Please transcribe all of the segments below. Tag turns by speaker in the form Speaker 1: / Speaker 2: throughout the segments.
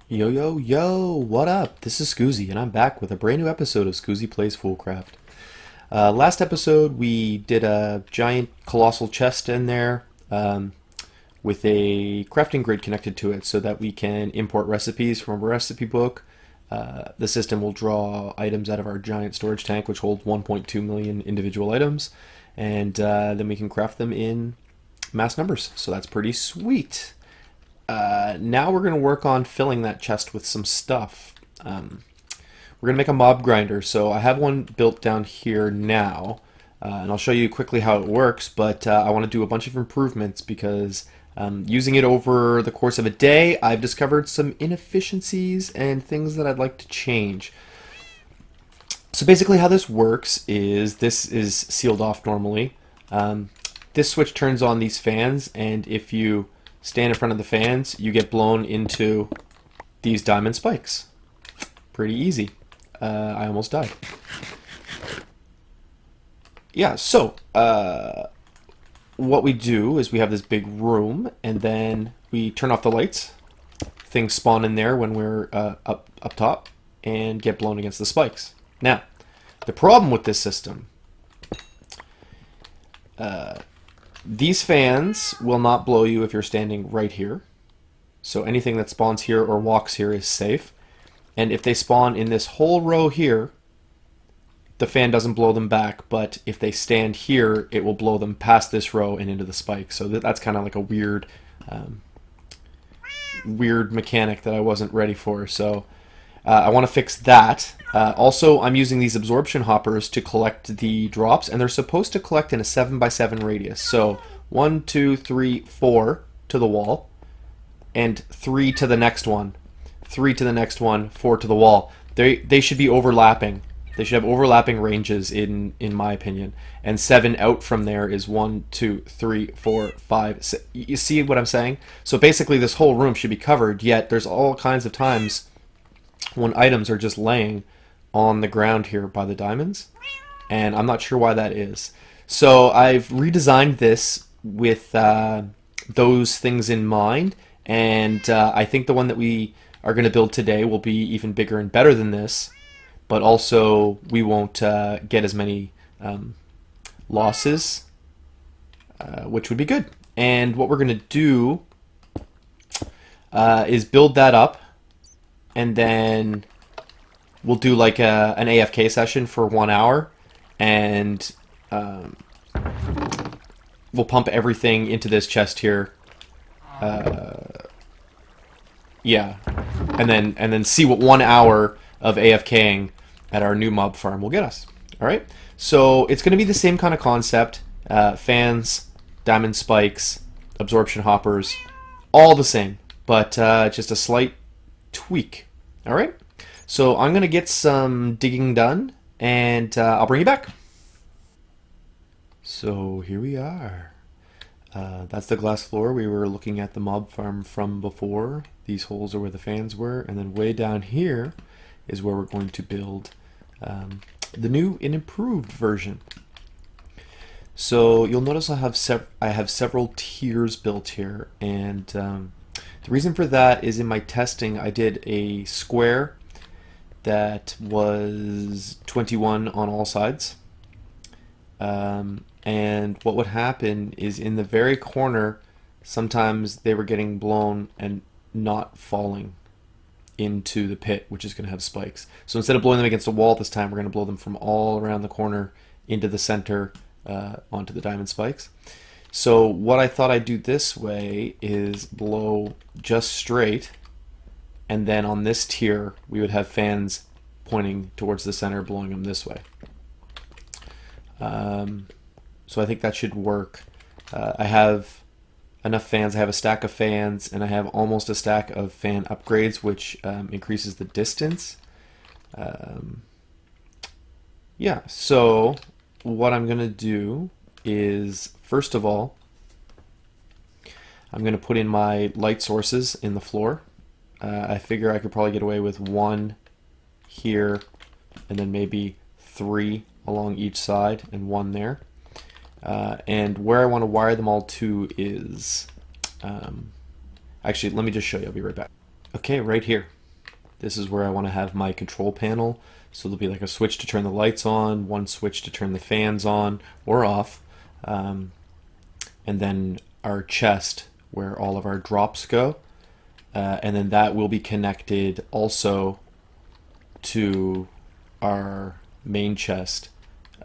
Speaker 1: Yo, yo, yo, what up? This is Skoozi, and I'm back with a brand new episode of Skoozi Plays Foolcraft. Last episode, we did a giant colossal chest in there with a crafting grid connected to it so that we can import recipes from a recipe book. The system will draw items out of our giant storage tank, which holds 1.2 million individual items, and then we can craft them in mass numbers. So that's pretty sweet. Now we're going to work on filling that chest with some stuff. We're going to make a mob grinder. So I have one built down here now, and I'll show you quickly how it works, but I want to do a bunch of improvements because using it over the course of a day, I've discovered some inefficiencies and things that I'd like to change. So basically how this works is this is sealed off normally. This switch turns on these fans, and if you stand in front of the fans, you get blown into these diamond spikes. Pretty easy. I almost died. Yeah, so what we do is we have this big room, and then we turn off the lights. Things spawn in there when we're up top and get blown against the spikes. Now, the problem with this system, these fans will not blow you if you're standing right here. So anything that spawns here or walks here is safe. And if they spawn in this whole row here, the fan doesn't blow them back, but if they stand here, it will blow them past this row and into the spike. So that's kind of like a weird mechanic that I wasn't ready for. So I want to fix that. Also, I'm using these absorption hoppers to collect the drops, and they're supposed to collect in a 7x7 radius. So 1, 2, 3, 4 to the wall, and 3 to the next one, 3 to the next one, 4 to the wall. They should be overlapping. They should have overlapping ranges, in my opinion. And 7 out from there is 1, 2, 3, 4, 5, 6. You see what I'm saying? So basically, this whole room should be covered. Yet there's all kinds of times when items are just laying on the ground here by the diamonds, and I'm not sure why that is. So I've redesigned this with those things in mind, and I think the one that we are going to build today will be even bigger and better than this, but also we won't get as many losses, which would be good. And what we're going to do is build that up, and then we'll do like an AFK session for 1 hour, and we'll pump everything into this chest here. Yeah, and then see what 1 hour of AFKing at our new mob farm will get us. All right, so it's going to be the same kind of concept: fans, diamond spikes, absorption hoppers, all the same, but just a slight tweak. All right, so I'm gonna get some digging done, and I'll bring you back. So here we are. That's the glass floor we were looking at the mob farm from before. These holes are where the fans were, and then way down here is where we're going to build the new and improved version. So you'll notice I have several tiers built here, and the reason for that is in my testing I did a square that was 21 on all sides, and what would happen is in the very corner sometimes they were getting blown and not falling into the pit, which is going to have spikes. So instead of blowing them against a wall this time, we're going to blow them from all around the corner into the center onto the diamond spikes. So what I thought I'd do this way is blow just straight, and then on this tier we would have fans pointing towards the center, blowing them this way. So I think that should work. I have enough fans. I have a stack of fans, and I have almost a stack of fan upgrades, which increases the distance. Yeah, so what I'm going to do is, first of all, I'm going to put in my light sources in the floor. I figure I could probably get away with 1 here, and then maybe 3 along each side, and 1 there. And where I want to wire them all to is, actually, let me just show you. I'll be right back. Okay, right here. This is where I want to have my control panel. So there'll be like a switch to turn the lights on, one switch to turn the fans on or off, and then our chest where all of our drops go. And then that will be connected also to our main chest.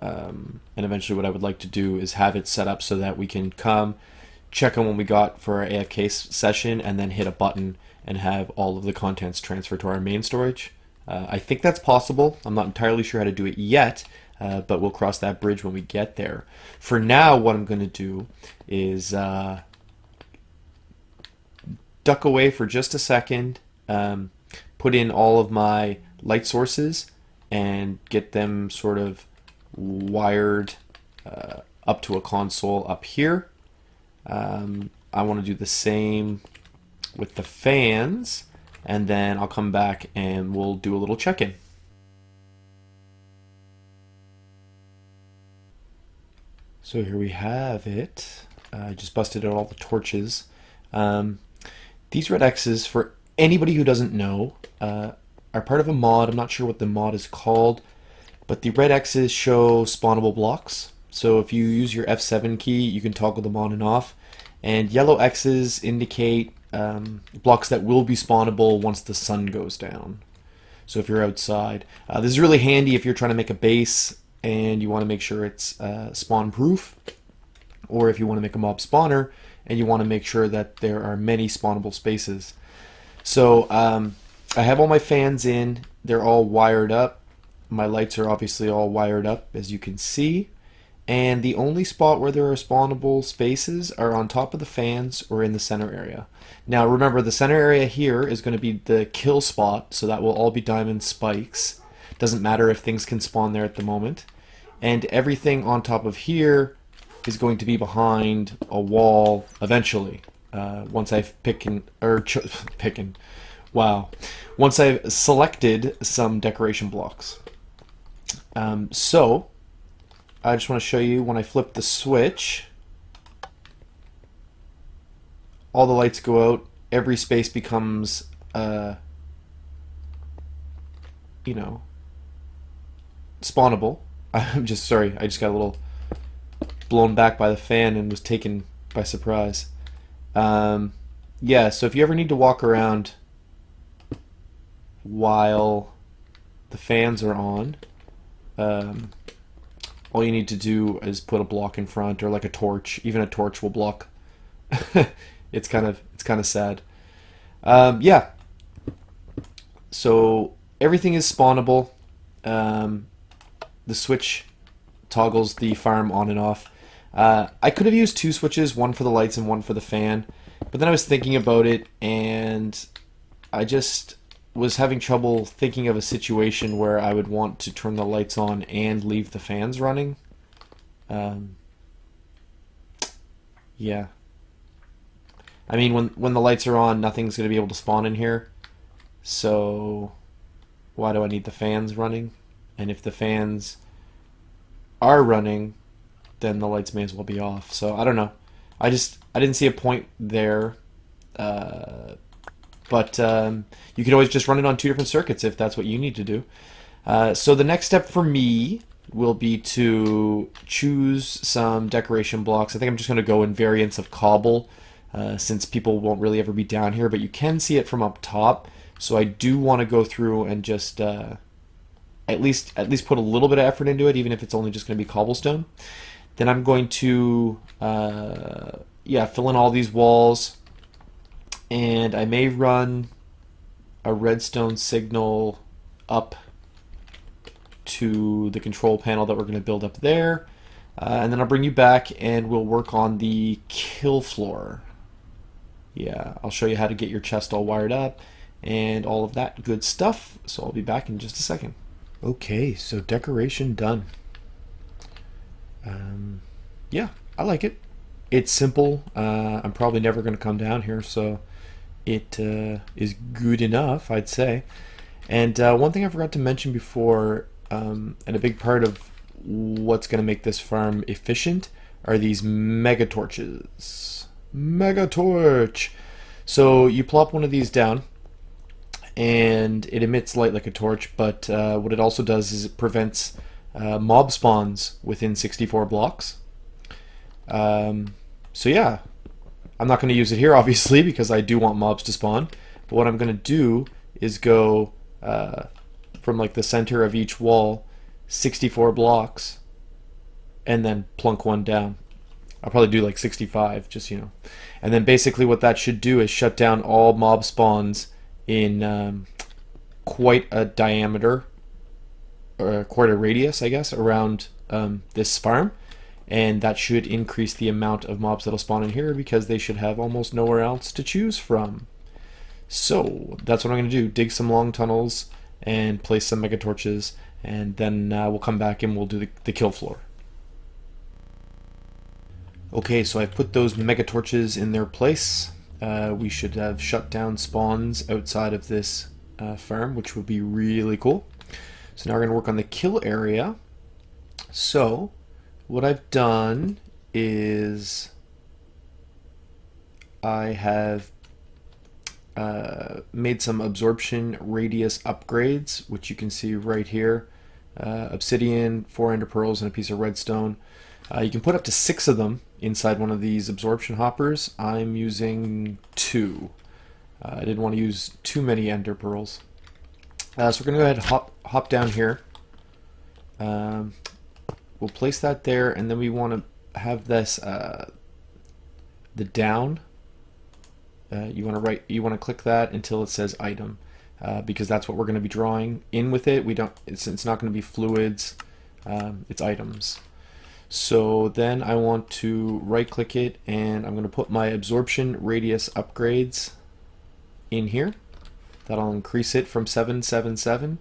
Speaker 1: And eventually what I would like to do is have it set up so that we can come, check on what we got for our AFK session, and then hit a button and have all of the contents transferred to our main storage. I think that's possible. I'm not entirely sure how to do it yet, but we'll cross that bridge when we get there. For now, what I'm going to do is duck away for just a second, put in all of my light sources, and get them sort of wired up to a console up here. I want to do the same with the fans, and then I'll come back and we'll do a little check-in. So here we have it. I just busted out all the torches. These red X's, for anybody who doesn't know, are part of a mod. I'm not sure what the mod is called, but the red X's show spawnable blocks. So if you use your F7 key, you can toggle them on and off. And yellow X's indicate blocks that will be spawnable once the sun goes down. So if you're outside, this is really handy if you're trying to make a base and you want to make sure it's spawn proof, or if you want to make a mob spawner and you want to make sure that there are many spawnable spaces. So I have all my fans in, they're all wired up. My lights are obviously all wired up, as you can see. And the only spot where there are spawnable spaces are on top of the fans or in the center area. Now remember, the center area here is going to be the kill spot, so that will all be diamond spikes. Doesn't matter if things can spawn there at the moment. And everything on top of here is going to be behind a wall eventually. Once I've once I've selected some decoration blocks. So I just want to show you when I flip the switch, all the lights go out, every space becomes, spawnable. I'm just sorry, I just got a little blown back by the fan and was taken by surprise. Yeah, so if you ever need to walk around while the fans are on, all you need to do is put a block in front, or like a torch. Even a torch will block. It's kind of sad. Yeah. So everything is spawnable. The switch toggles the farm on and off. I could have used two switches, one for the lights and one for the fan, but then I was thinking about it and I just was having trouble thinking of a situation where I would want to turn the lights on and leave the fans running. Yeah. I mean, when the lights are on, nothing's going to be able to spawn in here. So why do I need the fans running? And if the fans are running, then the lights may as well be off. So I don't know. I didn't see a point there. But you can always just run it on two different circuits if that's what you need to do. So the next step for me will be to choose some decoration blocks. I think I'm just going to go in variants of cobble, since people won't really ever be down here, but you can see it from up top. So I do want to go through and just at least put a little bit of effort into it, even if it's only just going to be cobblestone. Then I'm going to fill in all these walls. And I may run a redstone signal up to the control panel that we're going to build up there. And then I'll bring you back and we'll work on the kill floor. Yeah, I'll show you how to get your chest all wired up and all of that good stuff. So I'll be back in just a second. Okay, so decoration done. Yeah, I like it. It's simple. I'm probably never going to come down here, so it is good enough, I'd say. And one thing I forgot to mention before, and a big part of what's going to make this farm efficient, are these mega torches. Mega torch! So you plop one of these down, and it emits light like a torch, but what it also does is it prevents mob spawns within 64 blocks. So yeah, I'm not going to use it here obviously because I do want mobs to spawn, but what I'm going to do is go from like the center of each wall 64 blocks and then plunk one down. I'll probably do like 65, just, you know. And then basically what that should do is shut down all mob spawns in quite a diameter, or quite a radius, I guess, around this farm. And that should increase the amount of mobs that'll spawn in here because they should have almost nowhere else to choose from. So that's what I'm going to do. Dig some long tunnels and place some mega torches, and then we'll come back and we'll do the kill floor. Okay, so I've put those mega torches in their place. We should have shut down spawns outside of this farm, which would be really cool. So now we're going to work on the kill area. So what I've done is I have made some absorption radius upgrades, which you can see right here. Obsidian, 4 ender pearls, and a piece of redstone. You can put up to 6 of them inside one of these absorption hoppers. I'm using 2. I didn't want to use too many ender pearls. So we're going to go ahead and hop down here. We'll place that there, and then we want to have this the down. You want to click that until it says item, because that's what we're going to be drawing in with it. It's not going to be fluids. It's items. So then I want to right click it, and I'm going to put my absorption radius upgrades in here. That'll increase it from 777.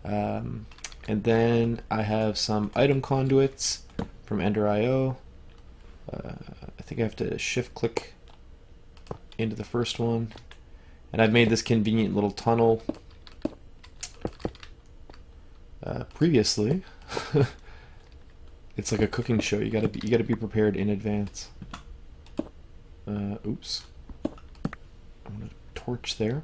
Speaker 1: And then I have some item conduits from Ender.io. I think I have to shift click into the first one. And I've made this convenient little tunnel previously. It's like a cooking show. You gotta be prepared in advance. Oops. I'm gonna torch there.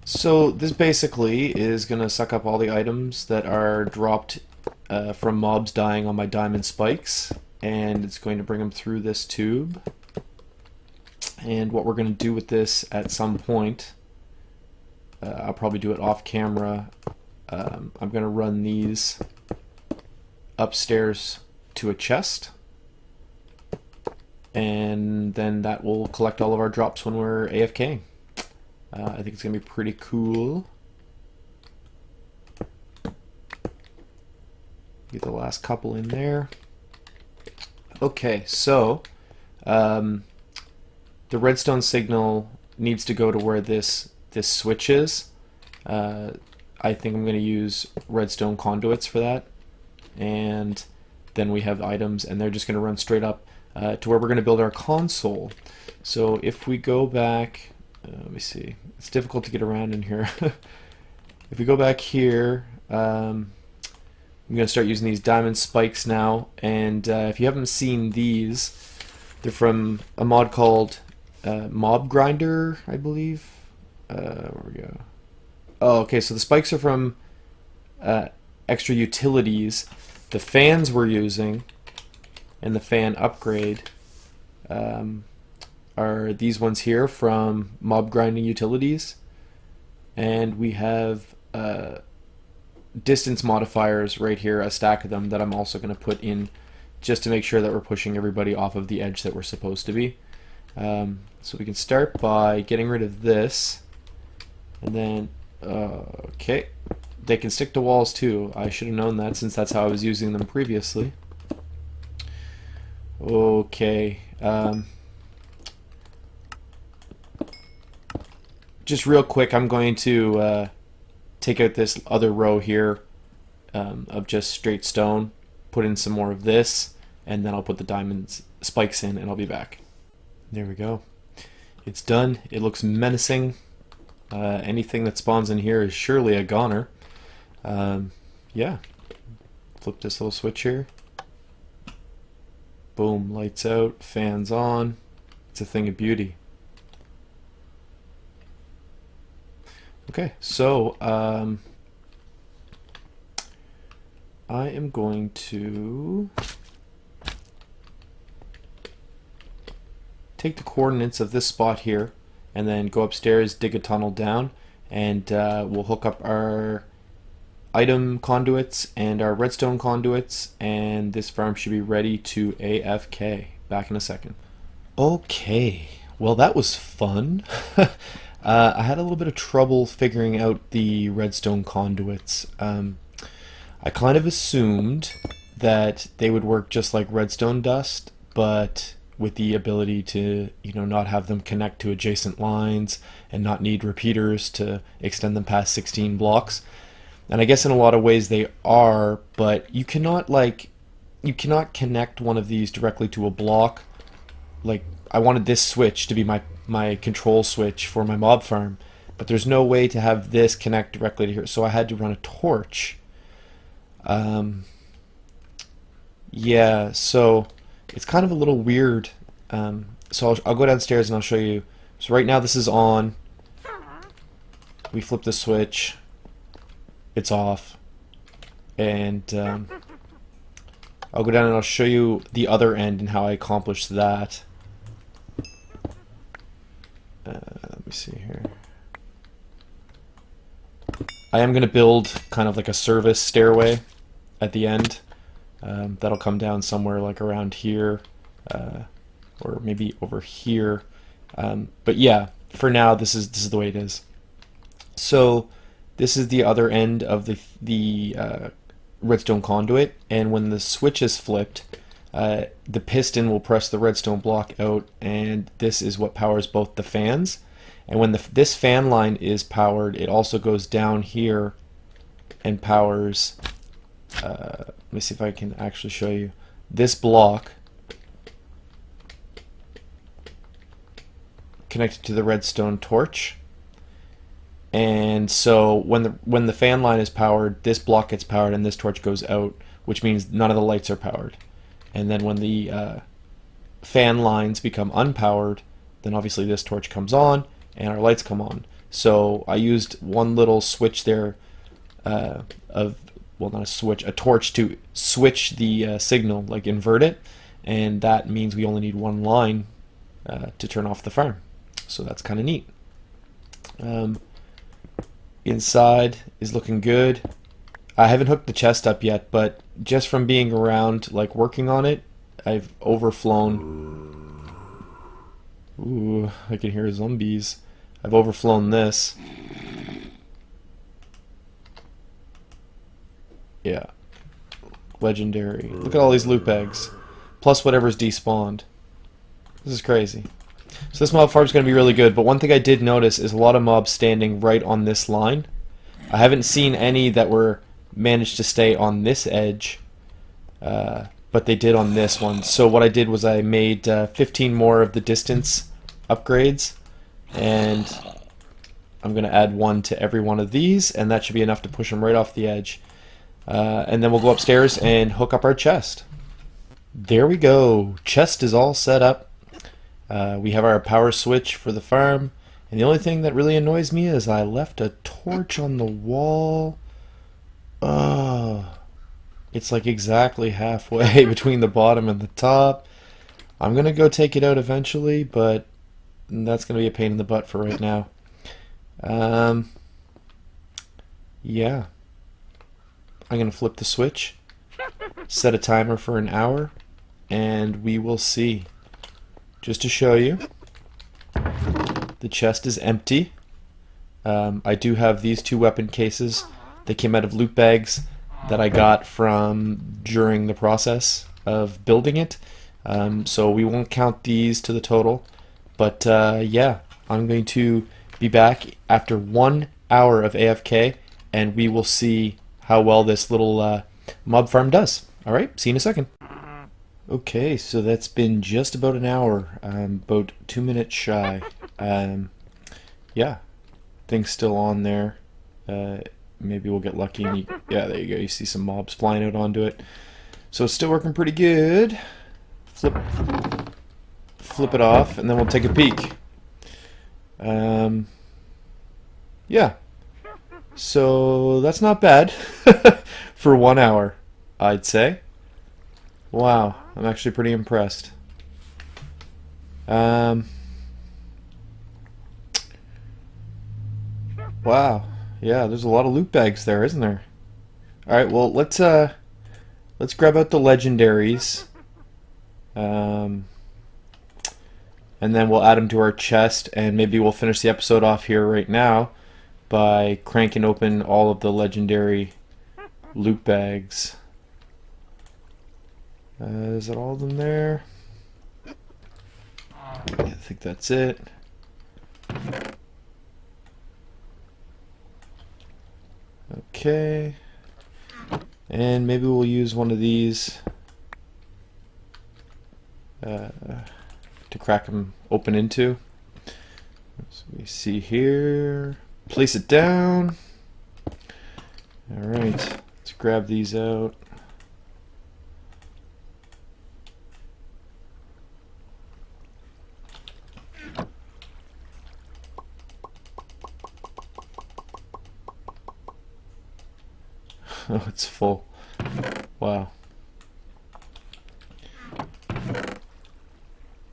Speaker 1: So this basically is gonna suck up all the items that are dropped from mobs dying on my diamond spikes, and it's going to bring them through this tube. And what we're gonna do with this at some point, I'll probably do it off camera. I'm going to run these upstairs to a chest, and then that will collect all of our drops when we're AFK. I think it's going to be pretty cool. Get the last couple in there. Okay, so the redstone signal needs to go to where this switch is. I think I'm going to use redstone conduits for that, and then we have items, and they're just going to run straight up to where we're going to build our console. So if we go back, let me see, it's difficult to get around in here. If we go back here, I'm going to start using these diamond spikes now, and if you haven't seen these, they're from a mod called Mob Grinder, I believe. Where we go? Oh, okay, so the spikes are from extra utilities. The fans we're using and the fan upgrade are these ones here from mob grinding utilities. And we have distance modifiers right here, a stack of them that I'm also going to put in just to make sure that we're pushing everybody off of the edge that we're supposed to be. So we can start by getting rid of this, and then okay, they can stick to walls too. I should have known that since that's how I was using them previously. Okay, just real quick, I'm going to take out this other row here of just straight stone, put in some more of this, and then I'll put the diamond spikes in, and I'll be back. There we go. It's done. It looks menacing. Anything that spawns in here is surely a goner. Yeah. Flip this little switch here. Boom, lights out, fans on. It's a thing of beauty. Okay, so I am going to take the coordinates of this spot here and then go upstairs, dig a tunnel down, and we'll hook up our item conduits and our redstone conduits, and this farm should be ready to AFK. Back in a second. Okay, well that was fun. I had a little bit of trouble figuring out the redstone conduits. I kind of assumed that they would work just like redstone dust, but with the ability to, not have them connect to adjacent lines and not need repeaters to extend them past 16 blocks. And I guess in a lot of ways they are, but you cannot connect one of these directly to a block. Like, I wanted this switch to be my control switch for my mob farm, but there's no way to have this connect directly to here, so I had to run a torch. Yeah, so it's kind of a little weird. So I'll go downstairs and I'll show you. So right now this is on. We flip the switch. It's off. And I'll go down and I'll show you the other end and how I accomplished that. Let me see here. I am going to build kind of like a service stairway at the end. That'll come down somewhere like around here, or maybe over here. But yeah, for now this is the way it is. So this is the other end of the redstone conduit, and when the switch is flipped, the piston will press the redstone block out, and this is what powers both the fans. And when this fan line is powered, it also goes down here and powers, let me see if I can actually show you, this block connected to the redstone torch. And so when the fan line is powered, this block gets powered and this torch goes out, which means none of the lights are powered. And then when the fan lines become unpowered, then obviously this torch comes on and our lights come on. So I used one little switch there well, not a switch, a torch to switch the signal, like invert it, and that means we only need one line to turn off the farm. So that's kind of neat. Inside is looking good. I haven't hooked the chest up yet, but just from being around, like working on it, I've overflown. Ooh, I can hear zombies. I've overflown this. Yeah. Legendary. Look at all these loop eggs. Plus whatever's despawned. This is crazy. So this mob farm is going to be really good, but one thing I did notice is a lot of mobs standing right on this line. I haven't seen any that were managed to stay on this edge, but they did on this one. So what I did was I made 15 more of the distance upgrades, and I'm going to add one to every one of these, and that should be enough to push them right off the edge. And then we'll go upstairs and hook up our chest. There we go. Chest is all set up. We have our power switch for the farm, and the only thing that really annoys me is I left a torch on the wall. It's like exactly halfway between the bottom and the top. I'm gonna go take it out eventually, but that's gonna be a pain in the butt for right now. Yeah. I'm gonna flip the switch, set a timer for an hour, and we will see. Just to show you, the chest is empty. I do have these two weapon cases. They came out of loot bags that I got from during the process of building it. So we won't count these to the total. But yeah, I'm going to be back after 1 hour of AFK, and we will see how well this little mob farm does. Alright, see you in a second. Okay, so that's been just about an hour, about 2 minutes shy. Yeah, thing's still on there. Maybe we'll get lucky and yeah, there you go, you see some mobs flying out onto it. So it's still working pretty good. Flip it off, and then we'll take a peek. Yeah, So that's not bad for 1 hour, I'd say. Wow, I'm actually pretty impressed. Um, wow, yeah, there's a lot of loot bags there, isn't there? All right, well let's grab out the legendaries, um, and then we'll add them to our chest, and maybe we'll finish the episode off here right now by cranking open all of the legendary loot bags. Is that all of them there? Yeah, I think that's it. Okay. And maybe we'll use one of these to crack them open into. So we see here. Place it down. Alright, let's grab these out. Oh, it's full. Wow.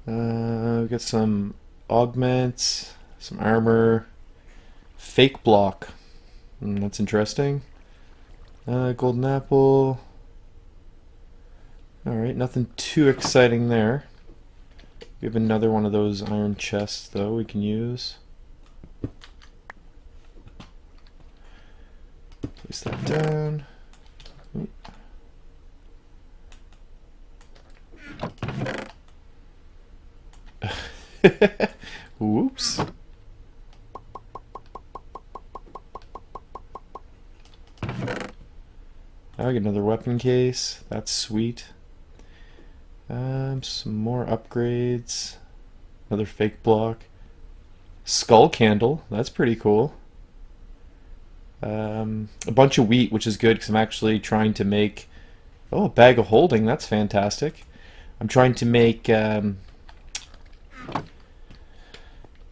Speaker 1: We got some augments, some armor, fake block. That's interesting. Golden apple. Alright, nothing too exciting there. We have another one of those iron chests, though, we can use. Place that down. Whoops. I get another weapon case. That's sweet. Some more upgrades. Another fake block. Skull candle. That's pretty cool. A bunch of wheat, which is good because I'm actually trying to make... Oh, a bag of holding. That's fantastic. I'm trying to make...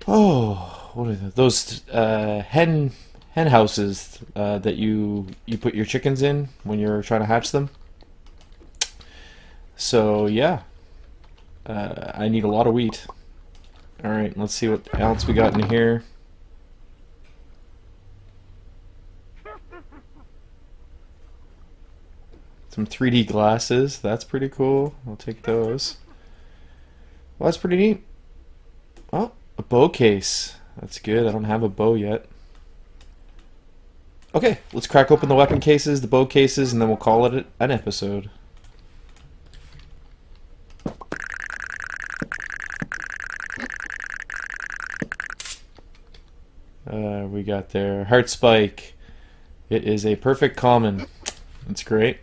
Speaker 1: Oh, what are those? Hen houses that you put your chickens in when you're trying to hatch them. So yeah, I need a lot of wheat. All right, let's see what else we got in here. Some 3D glasses. That's pretty cool. I'll take those. Well, that's pretty neat. Oh, a bow case. That's good. I don't have a bow yet. Okay, let's crack open the weapon cases, the bow cases, and then we'll call it an episode. We got there Heart Spike. It is a perfect common. That's great.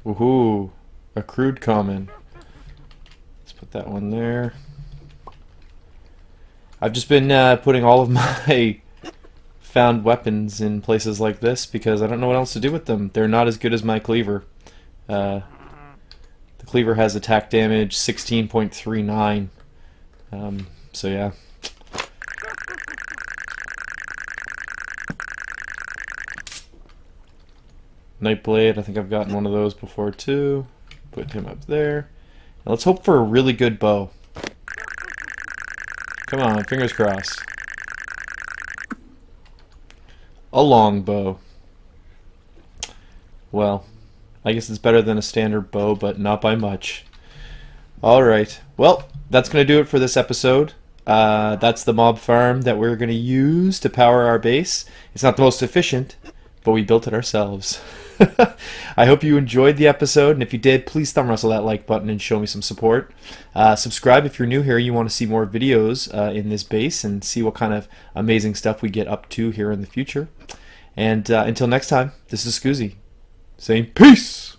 Speaker 1: Woohoo! A crude common. Let's put that one there. I've just been putting all of my found weapons in places like this because I don't know what else to do with them. They're not as good as my cleaver. The cleaver has attack damage 16.39. So yeah. Nightblade, I think I've gotten one of those before too. Put him up there. Now let's hope for a really good bow. Come on, fingers crossed. A long bow. Well, I guess it's better than a standard bow, but not by much. Alright, well, that's going to do it for this episode. That's the mob farm that we're going to use to power our base. It's not the most efficient, but we built it ourselves. I hope you enjoyed the episode, and if you did, please thumb wrestle that like button and show me some support. Subscribe if you're new here, you want to see more videos in this base and see what kind of amazing stuff we get up to here in the future. And until next time, this is Skoozi saying peace!